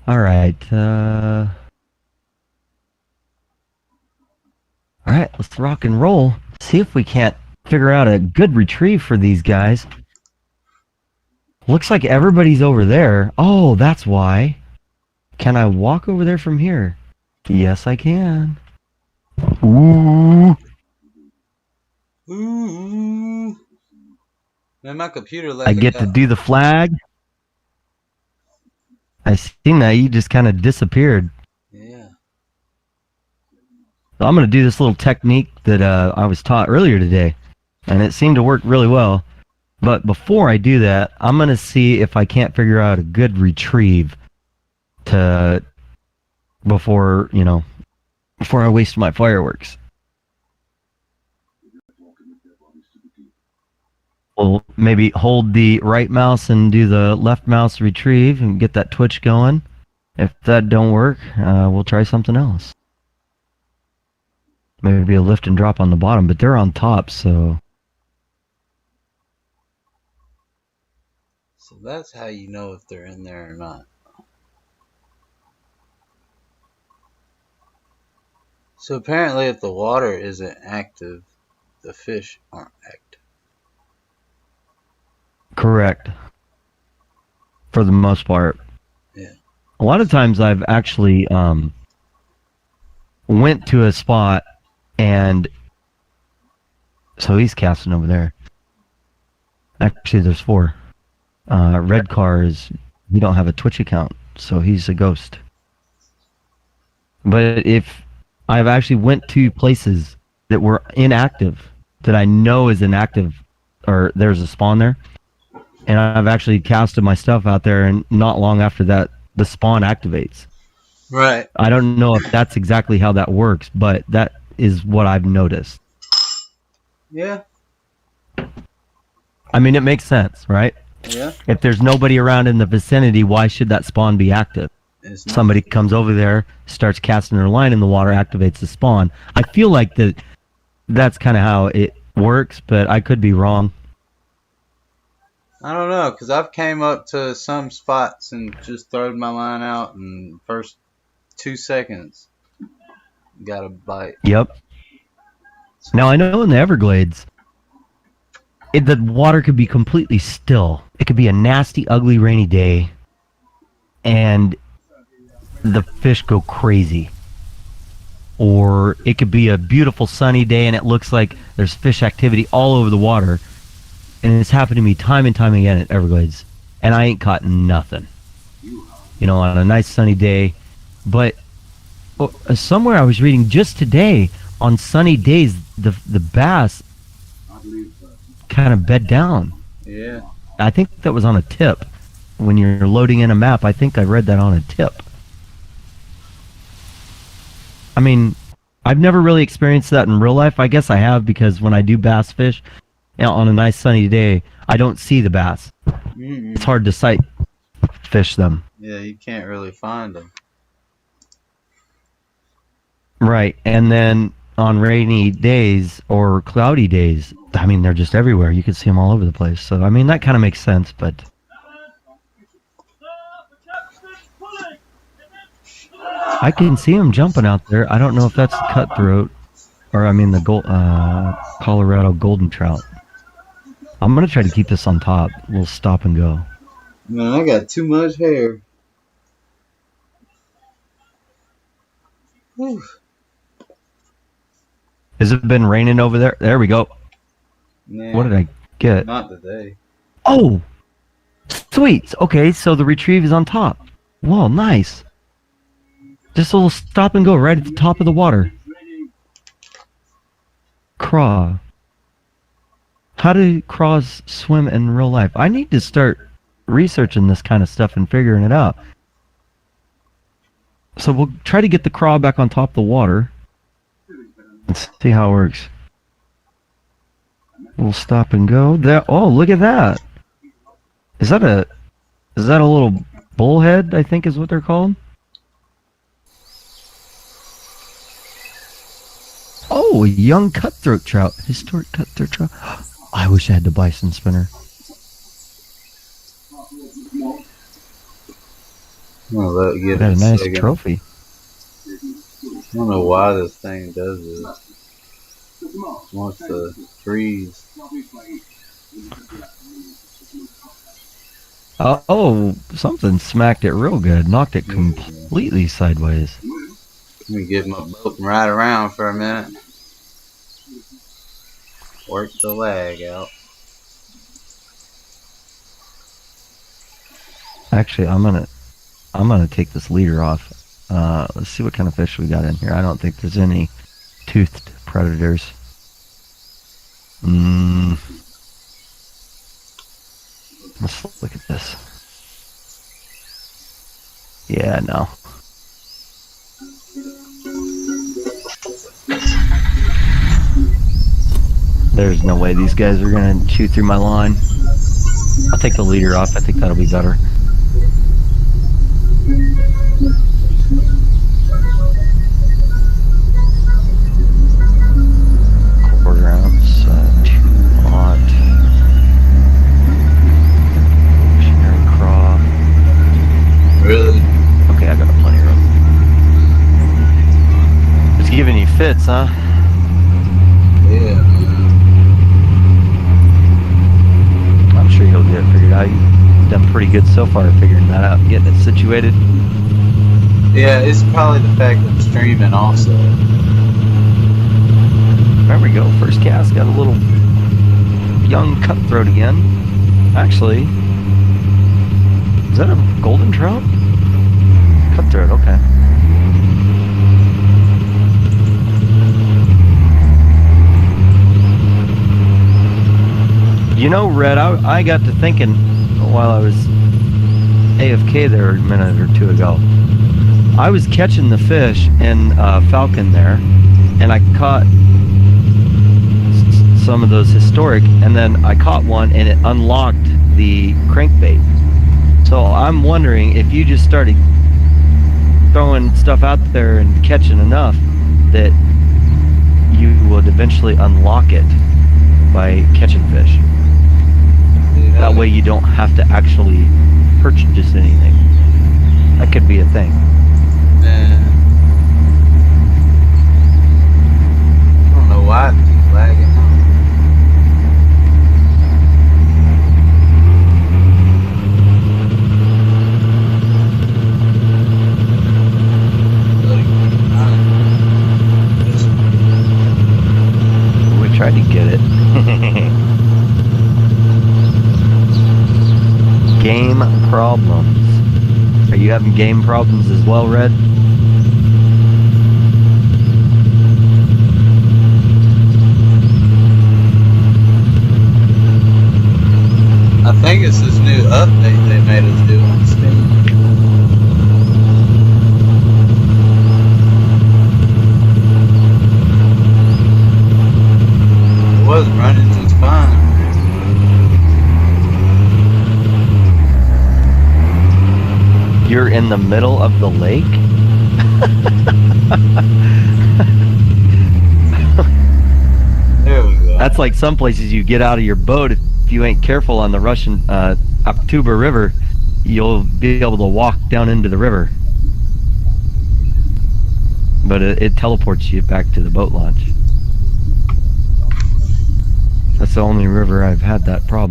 All right. All right, let's rock and roll. See if we can't figure out a good retrieve for these guys. Looks like everybody's over there. Oh, that's why. Can I walk over there from here? Yes, I can. Ooh. Ooh. Man, my computer let I me get to go. do the flag. I seen that you just kind of disappeared. Yeah. So I'm going to do this little technique that I was taught earlier today, and it seemed to work really well. But before I do that, I'm going to see if I can't figure out a good retrieve to before I waste my fireworks. We'll maybe hold the right mouse and do the left mouse retrieve and get that twitch going. If that don't work, we'll try something else. Maybe a lift and drop on the bottom, but they're on top, so... So that's how you know if they're in there or not. So apparently if the water isn't active, the fish aren't active. Correct. For the most part. Yeah. A lot of times I've actually went to a spot and... So he's casting over there. Actually, there's 4. Red car is... We don't have a Twitch account, so he's a ghost. But if I've actually went to places that were inactive, that I know is inactive, or there's a spawn there, and I've actually casted my stuff out there, and not long after that, the spawn activates. Right. I don't know if that's exactly how that works, but that is what I've noticed. Yeah. I mean, it makes sense, right? Yeah. If there's nobody around in the vicinity, why should that spawn be active? Somebody comes over there, starts casting their line in the water, activates the spawn. I feel like that's kind of how it works, but I could be wrong. I don't know, because I've came up to some spots and just thrown my line out in the first 2 seconds. Got a bite. Yep. Now, I know in the Everglades, the water could be completely still. It could be a nasty, ugly, rainy day, and the fish go crazy. Or it could be a beautiful sunny day and it looks like there's fish activity all over the water. And it's happened to me time and time again at Everglades. And I ain't caught nothing. On a nice sunny day. But somewhere I was reading just today, on sunny days, the bass kind of bed down. Yeah. I think that was on a tip. When you're loading in a map, I think I read that on a tip. I mean, I've never really experienced that in real life. I guess I have, because when I do bass fish, on a nice sunny day, I don't see the bass. Mm-mm. It's hard to sight fish them. Yeah, you can't really find them. Right, and then on rainy days or cloudy days, I mean, they're just everywhere. You can see them all over the place. So, I mean, that kind of makes sense, but... I can see them jumping out there. I don't know if that's cutthroat, or I mean the Colorado golden trout. I'm gonna try to keep this on top. We'll stop and go. Man, I got too much hair. Whew. Has it been raining over there? There we go. Nah, what did I get? Not today. Oh! Sweet! Okay, so the retrieve is on top. Whoa, nice. Just a little stop and go right at the top of the water. Craw. How do craws swim in real life? I need to start researching this kind of stuff and figuring it out. So we'll try to get the craw back on top of the water. Let's see how it works. We'll stop and go. There. Oh, look at that. Is that a little bullhead, I think is what they're called? Oh, a young cutthroat trout. Historic cutthroat trout. I wish I had the bison spinner. I'm gonna give Got it a a nice second. trophy. I don't know why this thing does this. It wants to freeze. Oh, something smacked it real good. Knocked it Let completely sideways. me get my boat and ride around for a minute. Work the lag out. Actually, I'm gonna take this leader off. Let's see what kind of fish we got in here. I don't think there's any toothed predators. Let's look at this. Yeah, no. There's no way these guys are gonna chew through my line. I'll take the leader off. I think that'll be better. Quarter ounce, 2-aught. Missionary craw. Really? Okay, I got plenty of room. It's giving you fits, huh? Yeah, man. I'm sure you'll get it figured out. You've done pretty good so far figuring that out and getting it situated. Yeah, it's probably the fact that I'm streaming also. There we go. First cast. Got a little young cutthroat again. Actually, is that a golden trout? Cutthroat, okay. You know, Red, I got to thinking while I was AFK there a minute or two ago. I was catching the fish in Falcon there, and I caught some of those historic, and then I caught one and it unlocked the crankbait. So I'm wondering if you just started throwing stuff out there and catching enough that you would eventually unlock it by catching fish. Dude, That way you don't have to actually purchase anything. That could be a thing. Man. I don't know why it keeps lagging out. We tried to get it. Game problems. Are you having game problems as well, Red? I think it's this new update they made us do on Steam. It was running just fine. You're in the middle of the lake? There we go. That's like some places you get out of your boat. If you ain't careful on the Russian October River, you'll be able to walk down into the river. But it teleports you back to the boat launch. That's the only river I've had that problem.